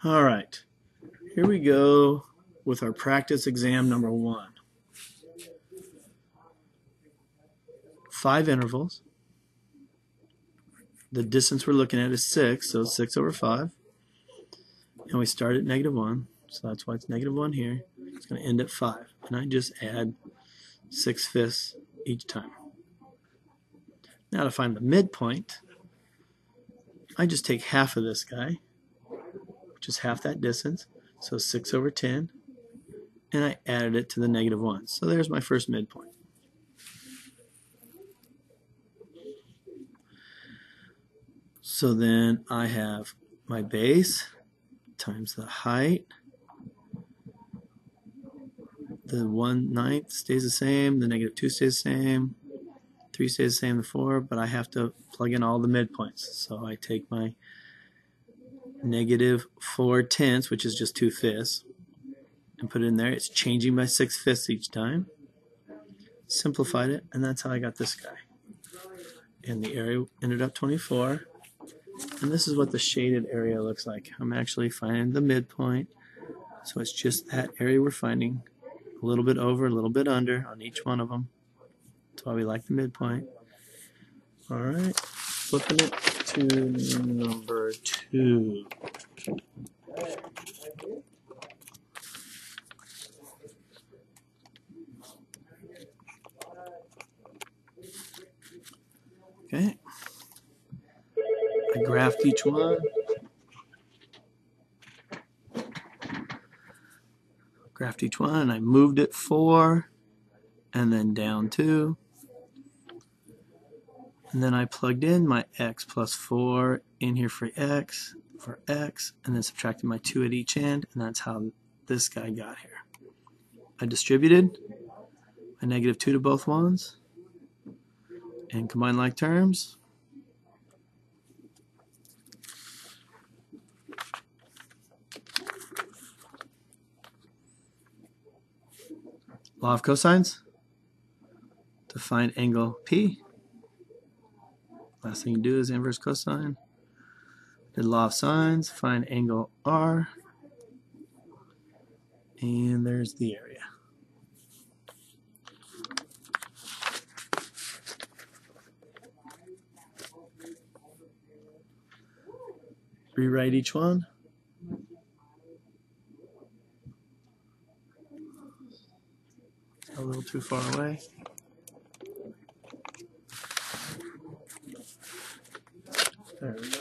All right, here we go with our practice exam number 1. 5 intervals. The distance we're looking at is 6, so 6 over 5. And we start at -1, so that's why it's -1 here. It's going to end at 5. And I just add 6/5 each time. Now to find the midpoint, I just take half of this guy, which is half that distance, so 6 over 10, and I added it to the -1. So there's my first midpoint. So then I have my base times the height. The 1/9 stays the same, the -2 stays the same, 3 stays the same, the 4, but I have to plug in all the midpoints. So I take my -4/10, which is just 2/5, and put it in there. It's changing by 6/5 each time. Simplified it, and that's how I got this guy. And the area ended up 24. And this is what the shaded area looks like. I'm actually finding the midpoint. So it's just that area we're finding. A little bit over, a little bit under on each one of them. That's why we like the midpoint. All right, flipping it to number 2. Okay. I graphed each one. Graphed each one, and I moved it 4, and then down 2. And then I plugged in my x plus 4 in here for x, and then subtracted my 2 at each end, and that's how this guy got here. I distributed my -2 to both ones, and combine like terms. Law of cosines to find angle P. Last thing you do is inverse cosine. Did law of sines, find angle R. And there's the area. Rewrite each one. A little too far away. There we go.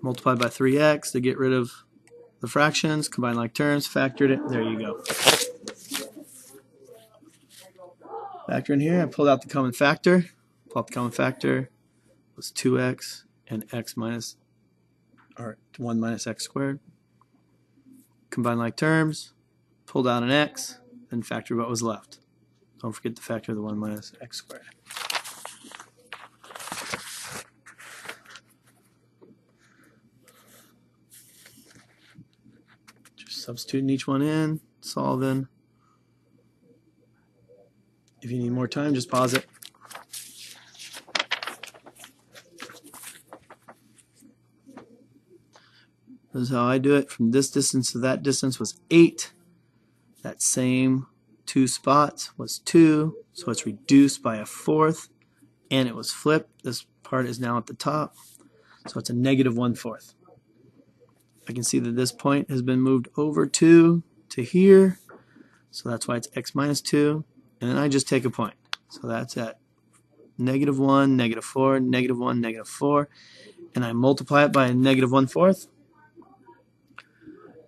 Multiply by 3x to get rid of the fractions. Combine like terms. Factored it. There you go. Factor in here. I pulled out the common factor. Pull out the common factor. Was 2x and x minus, or 1 minus x squared. Combine like terms. Pulled out an x, then factor what was left. Don't forget to factor the 1 minus x squared. Just substituting each one in, solving. If you need more time, just pause it. This is how I do it. From this distance to that distance was 8. That same 2 spots was 2, so it's reduced by 1/4, and it was flipped. This part is now at the top, so it's a -1/4. I can see that this point has been moved over 2 to here, so that's why it's x minus 2, and then I just take a point. So that's at -1, -4, -1, -4, and I multiply it by a -1/4,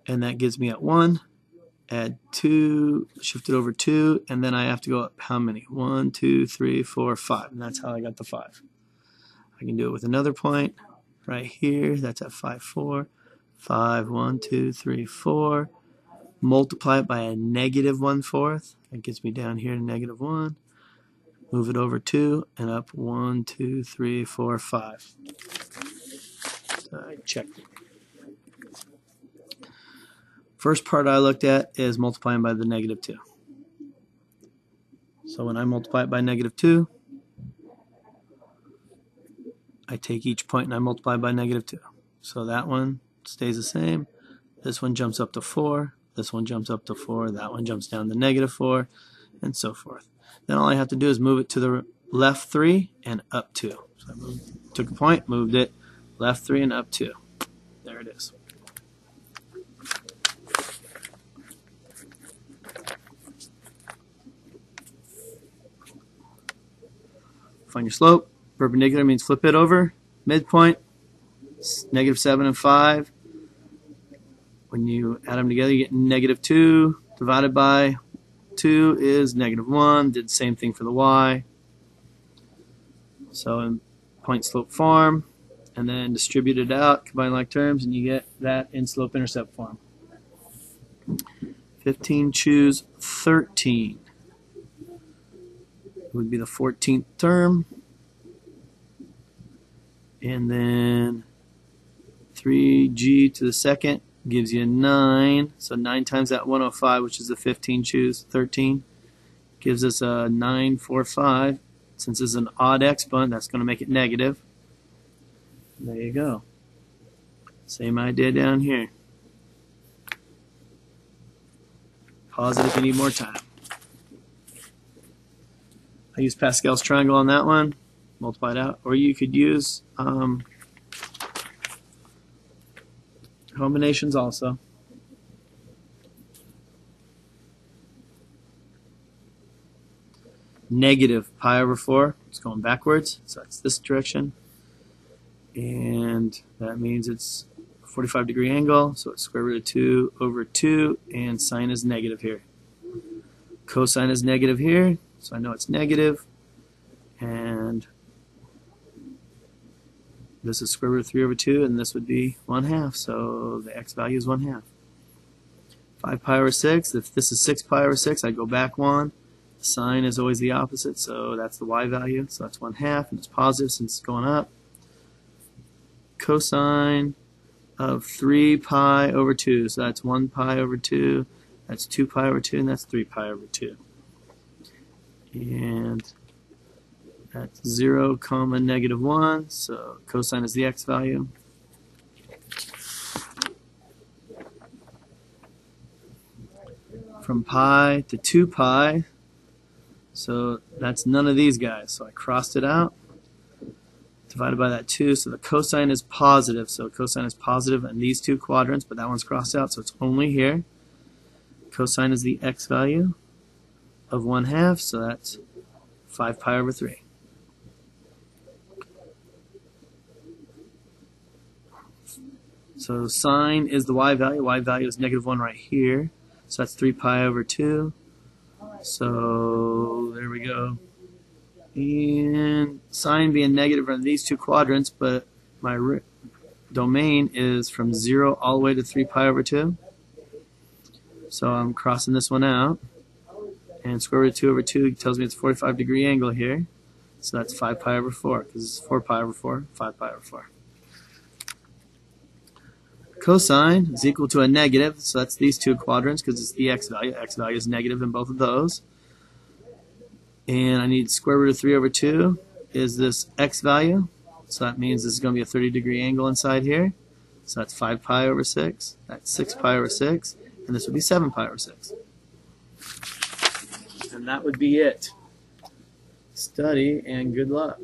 and that gives me at 1. Add 2, shift it over 2, and then I have to go up how many? 1, 2, 3, 4, 5. And that's how I got the 5. I can do it with another point right here. That's at 5, 4. 5, 1, 2, 3, 4. Multiply it by a -1/4. That gets me down here to -1. Move it over 2 and up 1, 2, 3, 4, 5. So I checked it. First part I looked at is multiplying by the -2. So when I multiply it by -2, I take each point and I multiply by -2. So that one stays the same. This one jumps up to 4. This one jumps up to 4. That one jumps down to -4, and so forth. Then all I have to do is move it to the left 3 and up 2. So I took a point, moved it left 3 and up 2. There it is. Find your slope. Perpendicular means flip it over. Midpoint, -7 and 5. When you add them together, you get -2 divided by 2 is -1. Did the same thing for the y. So in point slope form, and then distribute it out, combine like terms, and you get that in slope intercept form. 15 choose 13 would be the 14th term, and then 3g to the second gives you 9, so 9 times that 105, which is the 15 choose 13, gives us a 945. Since it's an odd exponent, that's going to make it negative. There you go. Same idea down here. Pause it if you need more time. I use Pascal's triangle on that one, multiply it out, or you could use combinations also. -pi/4, it's going backwards, so that's this direction. And that means it's a 45-degree angle, so it's square root of 2 over 2, and sine is negative here. Cosine is negative here, so I know it's negative. And this is square root of 3 over 2, and this would be 1/2, so the x value is 1/2. 5pi/6, if this is 6pi/6, I go back 1. The sign is always the opposite, so that's the y value, so that's 1/2, and it's positive since it's going up. Cosine of 3pi/2, so that's 1pi/2, that's 2pi/2, and that's 3pi/2. And that's 0, -1, so cosine is the x value. From pi to 2pi, so that's none of these guys, so I crossed it out, divided by that 2, so the cosine is positive, so cosine is positive in these two quadrants, but that one's crossed out, so it's only here. Cosine is the x value of 1/2, so that's 5pi/3. So sine is the y value is -1 right here, so that's 3pi/2. So there we go. And sine being negative in these two quadrants, but my domain is from 0 all the way to 3pi/2. So I'm crossing this one out. And square root of 2 over 2 tells me it's a 45-degree angle here. So that's 5pi/4, because it's 4pi/4, 5pi/4. Cosine is equal to a negative, so that's these two quadrants because it's the x value. X value is negative in both of those. And I need square root of 3 over 2 is this x value. So that means this is going to be a 30-degree angle inside here. So that's 5pi/6. That's 6pi/6. And this would be 7pi/6. And that would be it. Study and good luck.